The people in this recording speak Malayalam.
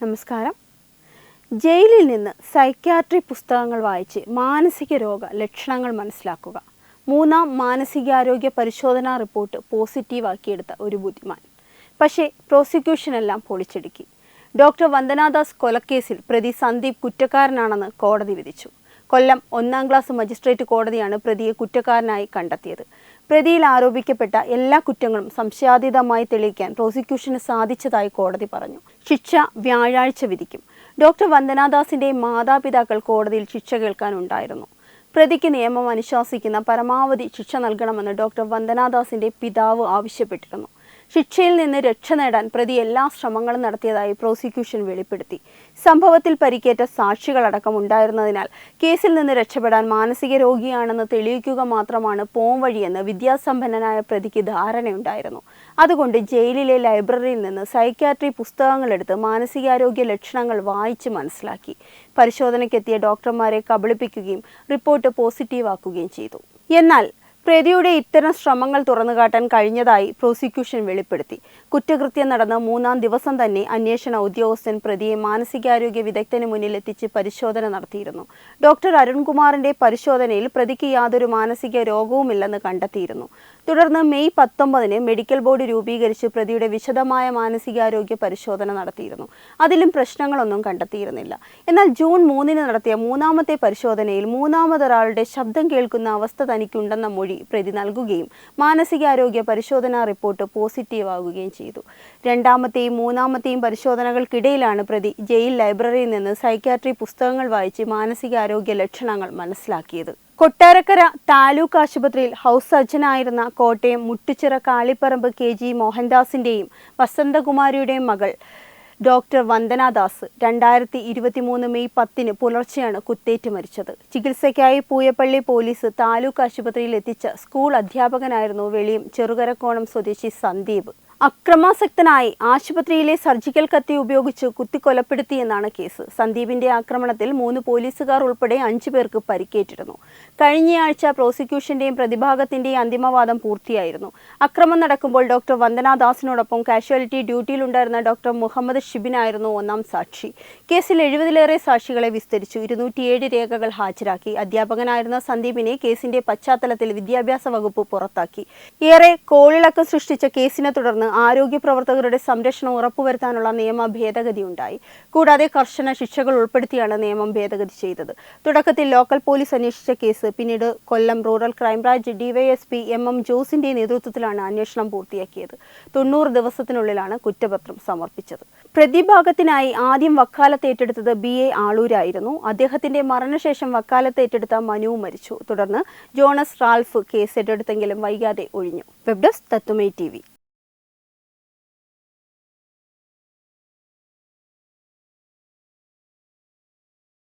നമസ്കാരം. ജയിലിൽ നിന്ന് സൈക്യാട്രി പുസ്തകങ്ങൾ വായിച്ച് മാനസിക രോഗ ലക്ഷണങ്ങൾ മനസ്സിലാക്കുക. 3-ാം മാനസികാരോഗ്യ പരിശോധനാ റിപ്പോർട്ട് പോസിറ്റീവാക്കിയെടുത്ത ഒരു ബുദ്ധിമാൻ. പക്ഷേ പ്രോസിക്യൂഷനെല്ലാം പൊളിച്ചടുക്കി. ഡോക്ടർ വന്ദനാദാസ് കൊലക്കേസിൽ പ്രതി സന്ദീപ് കുറ്റക്കാരനാണെന്ന് കോടതി വിധിച്ചു. കൊല്ലം 1-ാം ക്ലാസ് മജിസ്ട്രേറ്റ് കോടതിയാണ് പ്രതിയെ കുറ്റക്കാരനായി കണ്ടെത്തിയത്. പ്രതിയിൽ ആരോപിക്കപ്പെട്ട എല്ലാ കുറ്റങ്ങളും സംശയാതീതമായി തെളിയിക്കാൻ പ്രോസിക്യൂഷന് സാധിച്ചതായി കോടതി പറഞ്ഞു. ശിക്ഷ വ്യാഴാഴ്ച വിധിക്കും. ഡോക്ടർ വന്ദനാദാസിന്റെ മാതാപിതാക്കൾ കോടതിയിൽ ശിക്ഷ കേൾക്കാനുണ്ടായിരുന്നു. പ്രതിക്ക് നിയമം അനുശാസിക്കുന്ന പരമാവധി ശിക്ഷ നൽകണമെന്ന് ഡോക്ടർ വന്ദനാദാസിന്റെ പിതാവ് ആവശ്യപ്പെട്ടിരുന്നു. ശിക്ഷയിൽ നിന്ന് രക്ഷ നേടാൻ പ്രതി എല്ലാ ശ്രമങ്ങളും നടത്തിയതായി പ്രോസിക്യൂഷൻ വെളിപ്പെടുത്തി. സംഭവത്തിൽ പരിക്കേറ്റ സാക്ഷികളടക്കം ഉണ്ടായിരുന്നതിനാൽ കേസിൽ നിന്ന് രക്ഷപ്പെടാൻ മാനസിക രോഗിയാണെന്ന് തെളിയിക്കുക മാത്രമാണ് പോംവഴിയെന്ന് വിദ്യാസമ്പന്നനായ പ്രതിക്ക് ധാരണയുണ്ടായിരുന്നു. അതുകൊണ്ട് ജയിലിലെ ലൈബ്രറിയിൽ നിന്ന് സൈക്യാട്രി പുസ്തകങ്ങളെടുത്ത് മാനസികാരോഗ്യ ലക്ഷണങ്ങൾ വായിച്ച് മനസ്സിലാക്കി. പരിശോധനയ്ക്കെത്തിയ ഡോക്ടർമാരെ കബളിപ്പിക്കുകയും റിപ്പോർട്ട് പോസിറ്റീവാക്കുകയും ചെയ്തു. എന്നാൽ പ്രതിയുടെ ഇത്തരം ശ്രമങ്ങൾ തുറന്നുകാട്ടാൻ കഴിഞ്ഞതായി പ്രോസിക്യൂഷൻ വെളിപ്പെടുത്തി. കുറ്റകൃത്യം നടന്ന 3-ാം ദിവസം തന്നെ അന്വേഷണ ഉദ്യോഗസ്ഥൻ പ്രതിയെ മാനസികാരോഗ്യ വിദഗ്ധന് മുന്നിൽ എത്തിച്ച് പരിശോധന നടത്തിയിരുന്നു. ഡോക്ടർ അരുൺകുമാറിന്റെ പരിശോധനയിൽ പ്രതിക്ക് യാതൊരു മാനസിക രോഗവുമില്ലെന്ന് കണ്ടെത്തിയിരുന്നു. തുടർന്ന് മെയ് 19-ന് മെഡിക്കൽ ബോർഡ് രൂപീകരിച്ച് പ്രതിയുടെ വിശദമായ മാനസികാരോഗ്യ പരിശോധന നടത്തിയിരുന്നു. അതിലും പ്രശ്നങ്ങളൊന്നും കണ്ടെത്തിയിരുന്നില്ല. എന്നാൽ ജൂൺ 3-ന് നടത്തിയ 3-ാമത്തെ പരിശോധനയിൽ 3-മതൊരാളുടെ ശബ്ദം കേൾക്കുന്ന അവസ്ഥ തനിക്കുണ്ടെന്ന മൊഴി പ്രതി നൽകുകയും മാനസികാരോഗ്യ പരിശോധനാ റിപ്പോർട്ട് പോസിറ്റീവാകുകയും ചെയ്തു. 2-ാമത്തെയും 3-ാമത്തെയും പരിശോധനകൾക്കിടയിലാണ് പ്രതി ജയിൽ ലൈബ്രറിയിൽ നിന്ന് സൈക്യാട്രി പുസ്തകങ്ങൾ വായിച്ച് മാനസികാരോഗ്യ ലക്ഷണങ്ങൾ മനസ്സിലാക്കിയത്. കൊട്ടാരക്കര താലൂക്ക് ആശുപത്രിയിൽ ഹൗസ് സർജനായിരുന്ന കോട്ടയം മുട്ടുച്ചിറ കാളിപ്പറമ്പ് KG മോഹൻദാസിന്റെയും വസന്തകുമാരിയുടെയും മകൾ ഡോക്ടർ വന്ദനാദാസ് 2023 മെയ് 10-ന് പുലർച്ചെയാണ് കുത്തേറ്റ് മരിച്ചത്. ചികിത്സയ്ക്കായി പൂയപ്പള്ളി പോലീസ് താലൂക്ക് ആശുപത്രിയിൽ എത്തിച്ച സ്കൂൾ അധ്യാപകനായിരുന്നു വെളിയം ചെറുകരക്കോണം സ്വദേശി സന്ദീപ്. അക്രമാസക്തനായി ആശുപത്രിയിലെ സർജിക്കൽ കത്തി ഉപയോഗിച്ച് കുത്തിക്കൊലപ്പെടുത്തിയെന്നാണ് കേസ്. സന്ദീപിന്റെ ആക്രമണത്തിൽ 3 പോലീസുകാർ ഉൾപ്പെടെ 5 പേർക്ക് പരിക്കേറ്റിരുന്നു. കഴിഞ്ഞയാഴ്ച പ്രോസിക്യൂഷന്റെയും പ്രതിഭാഗത്തിന്റെയും അന്തിമവാദം പൂർത്തിയായിരുന്നു. അക്രമം നടക്കുമ്പോൾ ഡോക്ടർ വന്ദനാദാസിനോടൊപ്പം കാഷ്വാലിറ്റി ഡ്യൂട്ടിയിലുണ്ടായിരുന്ന ഡോക്ടർ മുഹമ്മദ് ഷിബിനായിരുന്നു 1-ാം സാക്ഷി. കേസിൽ 70-ലേറെ സാക്ഷികളെ വിസ്തരിച്ചു. 207 രേഖകൾ ഹാജരാക്കി. അധ്യാപകനായിരുന്ന സന്ദീപിനെ കേസിന്റെ പശ്ചാത്തലത്തിൽ വിദ്യാഭ്യാസ വകുപ്പ് പുറത്താക്കി. ഏറെ കോളിളക്കം സൃഷ്ടിച്ച കേസിനെ തുടർന്ന് ആരോഗ്യ പ്രവർത്തകരുടെ സംരക്ഷണം ഉറപ്പുവരുത്താനുള്ള നിയമ ഭേദഗതി ഉണ്ടായി. കൂടാതെ കർശന ശിക്ഷകൾ ഉൾപ്പെടുത്തിയാണ് നിയമം ഭേദഗതി ചെയ്തത്. തുടക്കത്തിൽ ലോക്കൽ പോലീസ് അന്വേഷിച്ച കേസ് പിന്നീട് കൊല്ലം റൂറൽ ക്രൈംബ്രാഞ്ച് DYSP MM ജോസിന്റെ നേതൃത്വത്തിലാണ് അന്വേഷണം പൂർത്തിയാക്കിയത്. 90 ദിവസത്തിനുള്ളിലാണ് കുറ്റപത്രം സമർപ്പിച്ചത്. പ്രതിഭാഗത്തിനായി ആദ്യം വക്കാലത്ത് ഏറ്റെടുത്തത് BA ആളൂരായിരുന്നു. അദ്ദേഹത്തിന്റെ മരണശേഷം വക്കാലത്ത് ഏറ്റെടുത്ത മനു മരിച്ചു. തുടർന്ന് ജോണസ് റാൽഫ് കേസ് ഏറ്റെടുത്തെങ്കിലും വൈകാതെ ഒഴിഞ്ഞു. Web desk Tatwamayi TV.